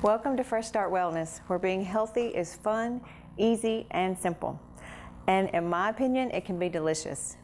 Welcome to Fresh Start Wellness, where being healthy is fun, easy, and simple. And in my opinion, it can be delicious.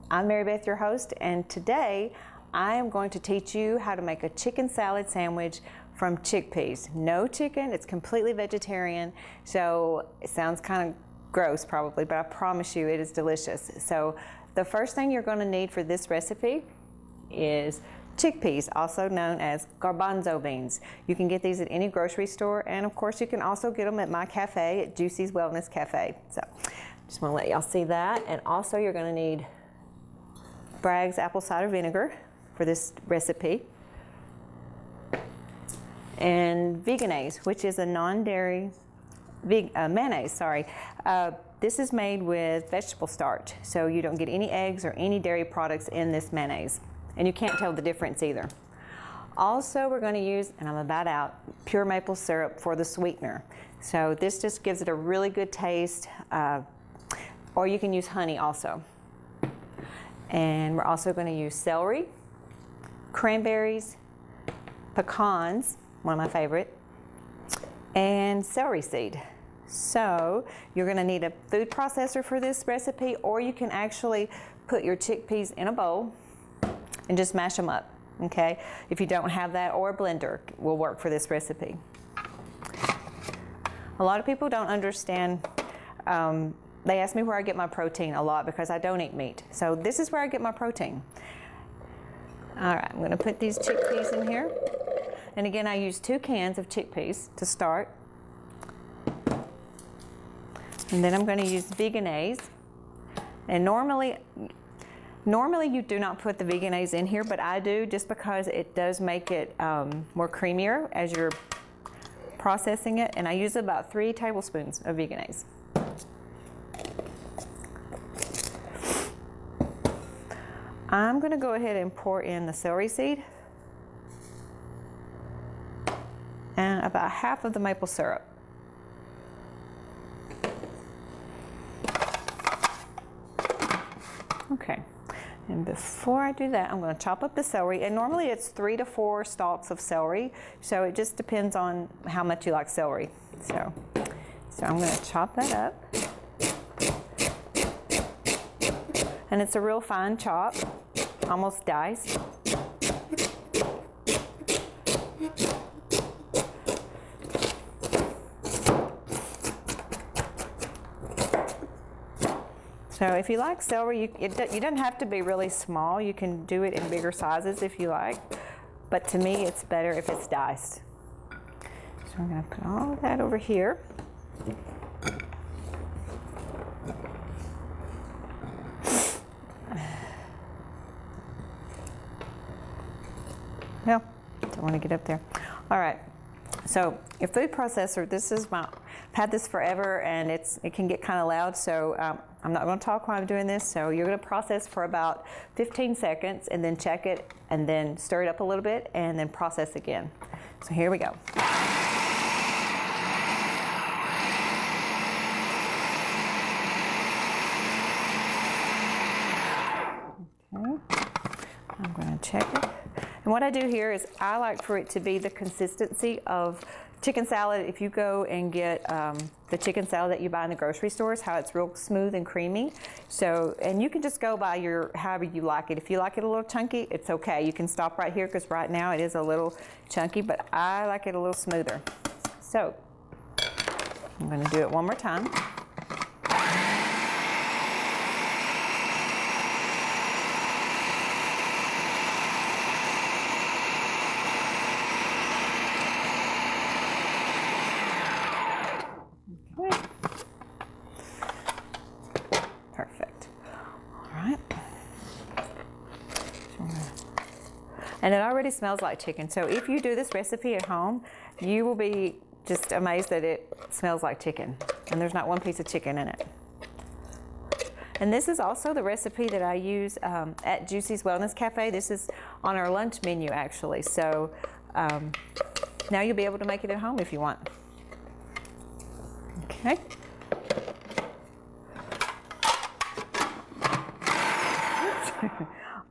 I'm Mary Beth, your host, and today I am going to teach you how to make a chicken salad sandwich from chickpeas. No chicken, it's completely vegetarian, so it sounds kind of gross probably, but I promise you it is delicious. So the first thing you're going to need for this recipe is chickpeas, also known as garbanzo beans. You can get these at any grocery store, and of course you can also get them at my cafe at Juicy's Wellness Cafe. So just want to let y'all see that. And also you're going to need Bragg's apple cider vinegar for this recipe, and veganese, which is a non-dairy mayonnaise. This is made with vegetable starch, so you don't get any eggs or any dairy products in this mayonnaise. And you can't tell the difference either. Also, we're going to use, and I'm about out, pure maple syrup for the sweetener. So this just gives it a really good taste, or you can use honey also. And we're also going to use celery, cranberries, pecans, one of my favorite, and celery seed. So you're going to need a food processor for this recipe, or you can actually put your chickpeas in a bowl and just mash them up, okay? If you don't have that, or a blender will work for this recipe. A lot of people don't understand, they ask me where I get my protein a lot because I don't eat meat. So this is where I get my protein. All right, I'm gonna put these chickpeas in here. And again, I use 2 cans of chickpeas to start. And then I'm gonna use veganese. And normally you do not put the veganese in here, but I do just because it does make it more creamier as you're processing it. And I use about 3 tablespoons of veganese. I'm going to go ahead and pour in the celery seed and about half of the maple syrup. Okay. And before I do that, I'm going to chop up the celery. And normally it's 3 to 4 stalks of celery. So it just depends on how much you like celery. So I'm going to chop that up. And it's a real fine chop, almost diced. So if you like celery, you don't have to be really small. You can do it in bigger sizes if you like. But to me, it's better if it's diced. So I'm going to put all of that over here. Well, don't want to get up there. All right. So your food processor, I've had this forever, and it can get kind of loud, so I'm not going to talk while I'm doing this. So you're going to process for about 15 seconds and then check it and then stir it up a little bit and then process again. So here we go. Okay, I'm going to check it. And what I do here is I like for it to be the consistency of chicken salad. If you go and get the chicken salad that you buy in the grocery stores, how it's real smooth and creamy. So, and you can just go by however you like it. If you like it a little chunky, it's okay. You can stop right here because right now it is a little chunky, but I like it a little smoother. So I'm going to do it one more time. Perfect. All right. And it already smells like chicken. So if you do this recipe at home, you will be just amazed that it smells like chicken. And there's not one piece of chicken in it. And this is also the recipe that I use at Juicy's Wellness Cafe. This is on our lunch menu, actually. So now you'll be able to make it at home if you want. Okay.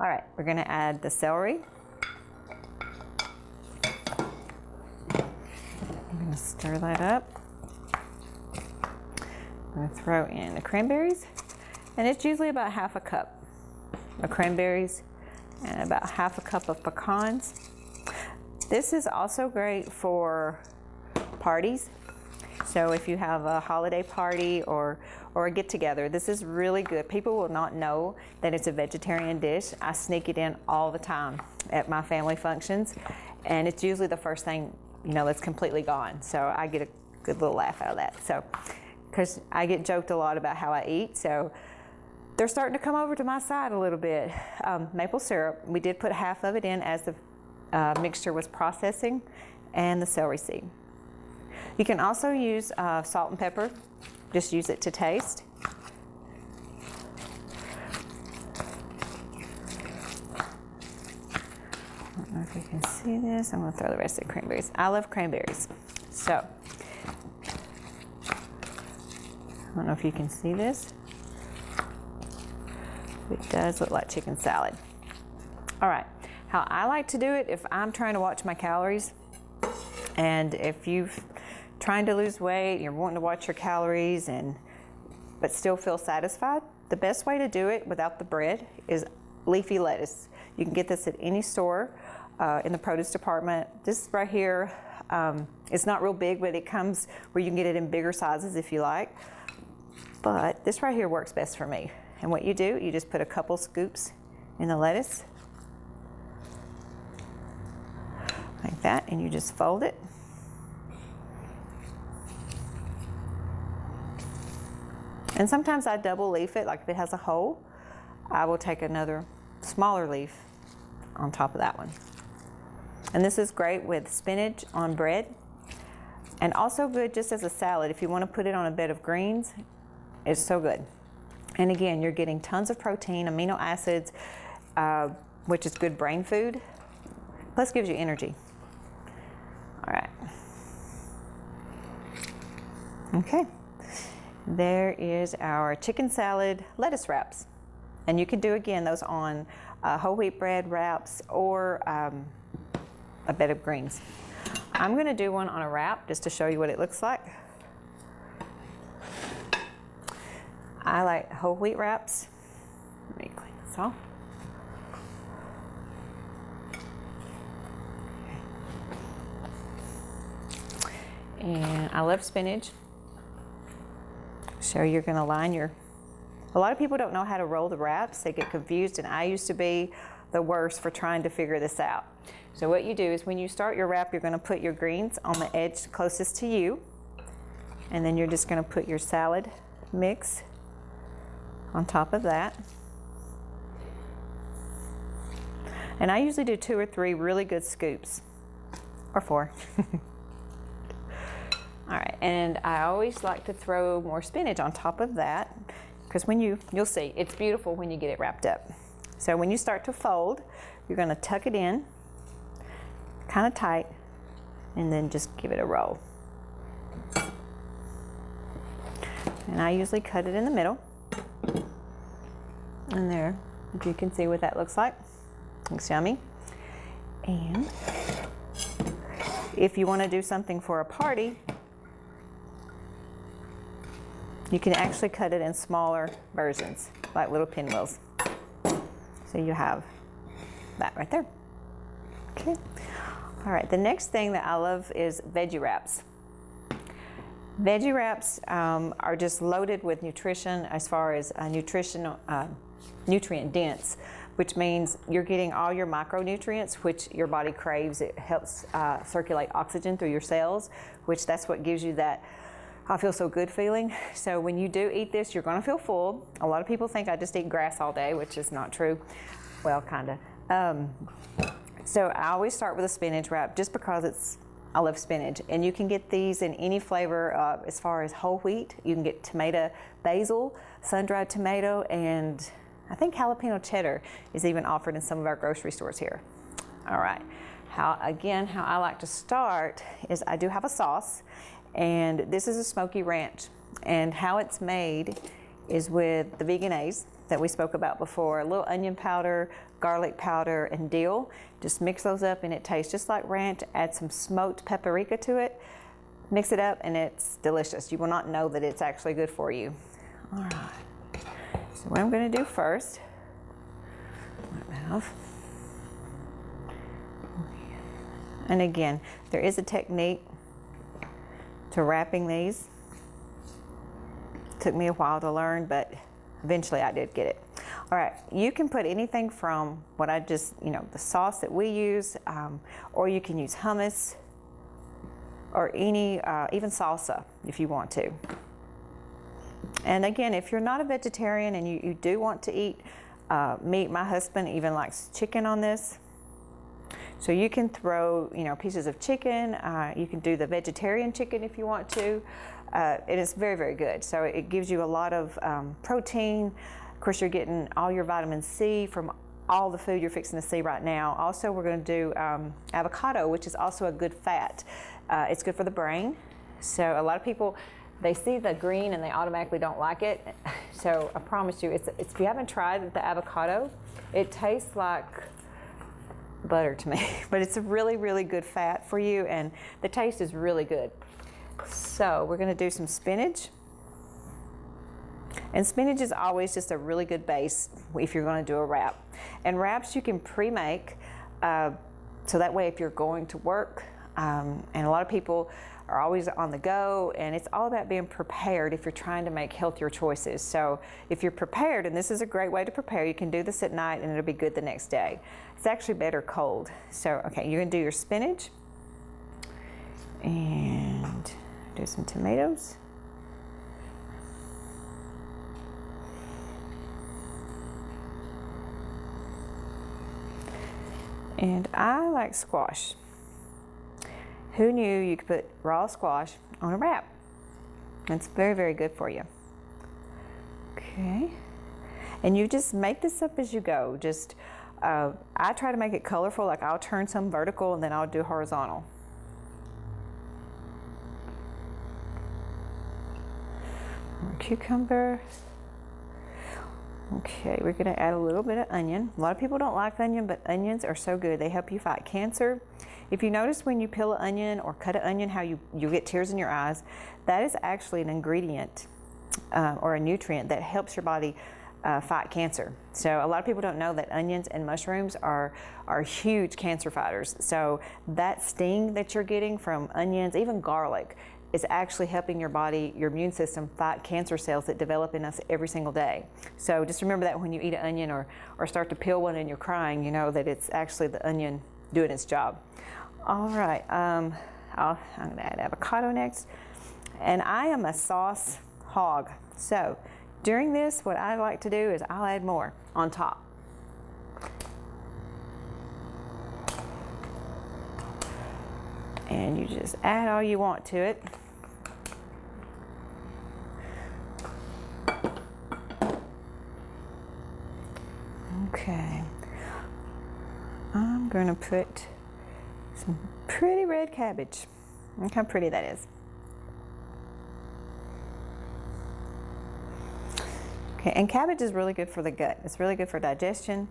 All right, we're going to add the celery. I'm going Stir that up. I'm going to throw in the cranberries, and it's usually about half a cup of cranberries and about half a cup of pecans. This is also great for parties. So if you have a holiday party or a get-together, this is really good. People will not know that it's a vegetarian dish. I sneak it in all the time at my family functions, and it's usually the first thing, you know, that's completely gone. So I get a good little laugh out of that. So, because I get joked a lot about how I eat, so they're starting to come over to my side a little bit. Maple syrup, we did put half of it in as the mixture was processing, and the celery seed. You can also use salt and pepper. Just use it to taste. I don't know if you can see this. I'm going to throw the rest of the cranberries. I love cranberries. So, I don't know if you can see this. It does look like chicken salad. All right, how I like to do it if I'm trying to watch my calories, and if you've trying to lose weight, you're wanting to watch your calories but still feel satisfied, the best way to do it without the bread is leafy lettuce. You can get this at any store in the produce department. This right here, it's not real big, but it comes where you can get it in bigger sizes if you like. But this right here works best for me. And what you do, you just put a couple scoops in the lettuce, like that, and you just fold it. And sometimes I double leaf it, like if it has a hole, I will take another smaller leaf on top of that one. And this is great with spinach on bread, and also good just as a salad. If you want to put it on a bed of greens, it's so good. And again, you're getting tons of protein, amino acids, which is good brain food, plus gives you energy. All right. Okay. There is our chicken salad lettuce wraps. And you can do, again, those on whole wheat bread wraps or a bed of greens. I'm going to do one on a wrap just to show you what it looks like. I like whole wheat wraps. Let me clean this off. And I love spinach. So you're going to line a lot of people don't know how to roll the wraps. They get confused, and I used to be the worst for trying to figure this out. So what you do is when you start your wrap, you're going to put your greens on the edge closest to you, and then you're just going to put your salad mix on top of that. And I usually do 2 or 3 really good scoops, or 4. All right, and I always like to throw more spinach on top of that, because when you'll see, it's beautiful when you get it wrapped up. So when you start to fold, you're going to tuck it in kind of tight, and then just give it a roll. And I usually cut it in the middle. And there, if you can see what that looks like. Looks yummy. And if you want to do something for a party, you can actually cut it in smaller versions, like little pinwheels. So you have that right there. Okay. All right, the next thing that I love is veggie wraps. Veggie wraps are just loaded with nutrition as far as nutrient dense, which means you're getting all your micronutrients, which your body craves. It helps circulate oxygen through your cells, which that's what gives you that I feel so good feeling. So when you do eat this, you're going to feel full. A lot of people think I just eat grass all day, which is not true. Well, kind of. So I always start with a spinach wrap just because I love spinach. And you can get these in any flavor as far as whole wheat. You can get tomato basil, sun-dried tomato, and I think jalapeno cheddar is even offered in some of our grocery stores here. All right. How I like to start is I do have a sauce. And this is a smoky ranch, and how it's made is with the veganese that we spoke about before, a little onion powder, garlic powder, and dill. Just mix those up and it tastes just like ranch. Add some smoked paprika to it. mix it up and it's delicious. You will not know that it's actually good for you. All right, so what I'm gonna do first, and again, there is a technique to wrapping these. Took me a while to learn, but eventually I did get it. All right, you can put anything from what I just, the sauce that we use, or you can use hummus, or any, even salsa if you want to. And again, if you're not a vegetarian and you do want to eat meat, my husband even likes chicken on this. So you can throw, pieces of chicken. You can do the vegetarian chicken if you want to. It is very, very good. So it gives you a lot of protein. Of course, you're getting all your vitamin C from all the food you're fixing to see right now. Also, we're going to do avocado, which is also a good fat. It's good for the brain. So a lot of people, they see the green and they automatically don't like it. So I promise you, it's if you haven't tried the avocado, it tastes like butter to me, but it's a really, really good fat for you, and the taste is really good. So we're going to do some spinach, and spinach is always just a really good base if you're going to do a wrap. And wraps you can pre-make, so that way if you're going to work, and a lot of people are always on the go, and it's all about being prepared if you're trying to make healthier choices. So if you're prepared, and this is a great way to prepare, you can do this at night and it'll be good the next day. It's actually better cold. So, okay, you're gonna do your spinach and do some tomatoes. And I like squash. Who knew you could put raw squash on a wrap? It's very, very good for you. Okay. And you just make this up as you go. Just, I try to make it colorful, like I'll turn some vertical and then I'll do horizontal. More cucumber. Okay, we're gonna add a little bit of onion. A lot of people don't like onion, but onions are so good. They help you fight cancer. If you notice when you peel an onion or cut an onion, how you get tears in your eyes, that is actually an ingredient or a nutrient that helps your body fight cancer. So a lot of people don't know that onions and mushrooms are huge cancer fighters. So that sting that you're getting from onions, even garlic, is actually helping your body, your immune system, fight cancer cells that develop in us every single day. So just remember that when you eat an onion or start to peel one and you're crying, you know that it's actually the onion doing its job. All right, I'm gonna add avocado next. And I am a sauce hog. So during this, what I like to do is I'll add more on top. And you just add all you want to it. Okay, I'm gonna put some pretty red cabbage. Look how pretty that is. Okay, and cabbage is really good for the gut. It's really good for digestion.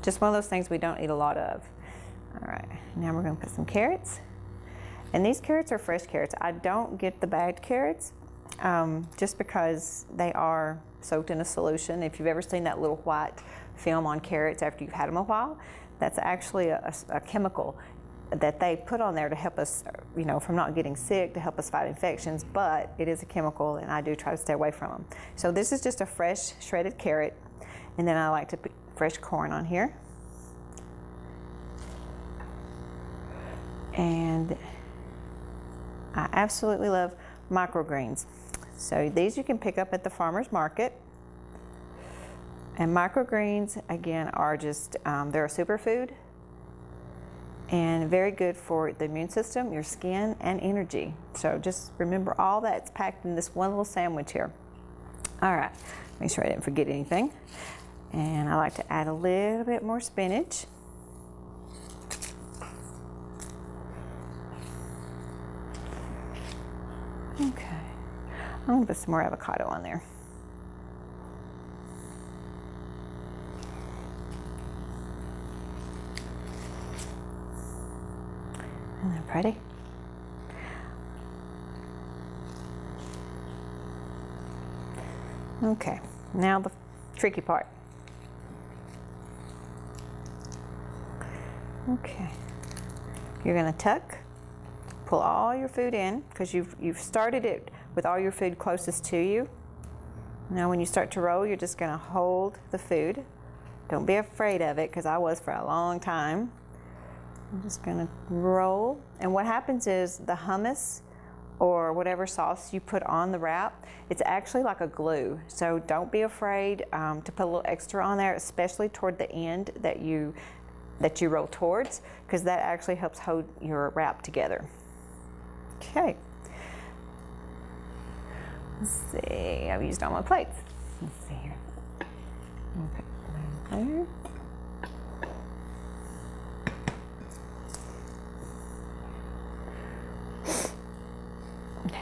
Just one of those things we don't eat a lot of. All right, now we're gonna put some carrots. And these carrots are fresh carrots. I don't get the bagged carrots just because they are soaked in a solution. If you've ever seen that little white film on carrots after you've had them a while, that's actually a chemical that they put on there to help us, you know, from not getting sick, to help us fight infections, but it is a chemical and I do try to stay away from them. So this is just a fresh shredded carrot, and then I like to put fresh corn on here. And I absolutely love microgreens. So these you can pick up at the farmer's market. And microgreens, again, are just, they're a superfood and very good for the immune system, your skin, and energy. So just remember all that's packed in this one little sandwich here. All right, make sure I didn't forget anything. And I like to add a little bit more spinach. Okay, I'm gonna put some more avocado on there. Isn't that pretty? Okay, now the tricky part. Okay, you're gonna tuck, pull all your food in, because you've started it with all your food closest to you. Now when you start to roll, you're just gonna hold the food. Don't be afraid of it, because I was for a long time. I'm just gonna roll, and what happens is the hummus or whatever sauce you put on the wrap, it's actually like a glue. So don't be afraid to put a little extra on there, especially toward the end that you roll towards, because that actually helps hold your wrap together. Okay. Let's see, I've used all my plates. Let's see here. Okay, there.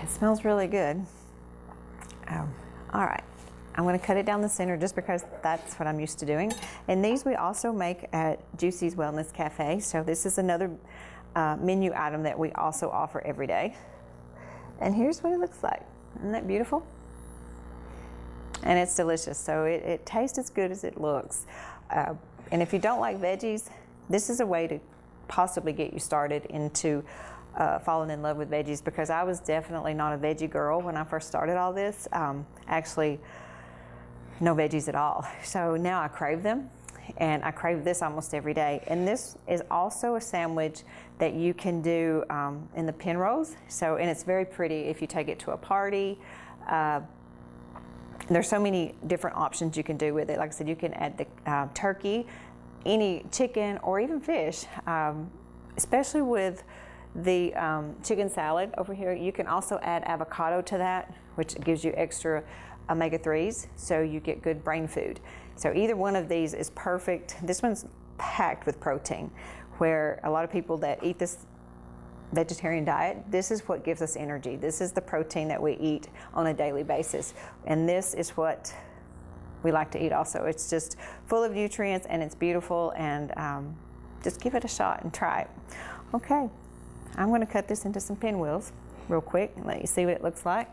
It smells really good. All right, I'm going to cut it down the center just because that's what I'm used to doing. And these we also make at Juicy's Wellness Cafe. So this is another menu item that we also offer every day. And here's what it looks like. Isn't that beautiful? And it's delicious. So it tastes as good as it looks. And if you don't like veggies, this is a way to possibly get you started into falling in love with veggies, because I was definitely not a veggie girl when I first started all this. Actually, no veggies at all. So now I crave them, and I crave this almost every day. And this is also a sandwich that you can do in the pin rolls. So, and it's very pretty if you take it to a party. There's so many different options you can do with it. Like I said, you can add the turkey, any chicken, or even fish, especially with the chicken salad over here. You can also add avocado to that, which gives you extra omega-3s, so you get good brain food. So either one of these is perfect. This one's packed with protein, where a lot of people that eat this vegetarian diet, this is what gives us energy. This is the protein that we eat on a daily basis. And this is what we like to eat also. It's just full of nutrients, and it's beautiful, and just give it a shot and try it. Okay. I'm going to cut this into some pinwheels real quick and let you see what it looks like.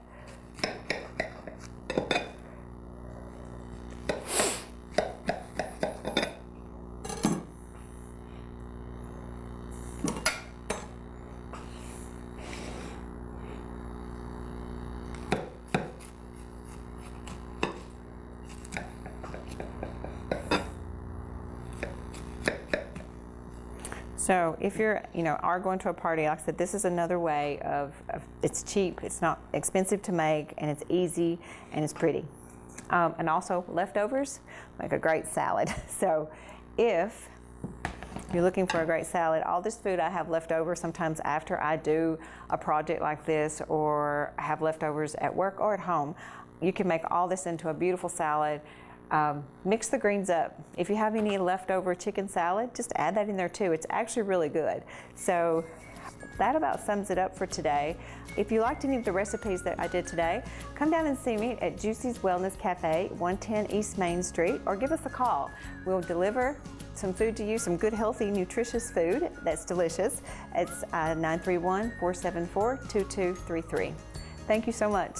So if you're, are going to a party, like I said, this is another way of it's cheap, it's not expensive to make, and it's easy, and it's pretty. And also leftovers make a great salad. So if you're looking for a great salad, all this food I have left over sometimes after I do a project like this, or have leftovers at work or at home, you can make all this into a beautiful salad. Mix the greens up. If you have any leftover chicken salad, just add that in there too. It's actually really good. So that about sums it up for today. If you liked any of the recipes that I did today, come down and see me at Juicy's Wellness Cafe, 110 East Main Street, or give us a call. We'll deliver some food to you, some good, healthy, nutritious food that's delicious. It's 931-474-2233. Thank you so much.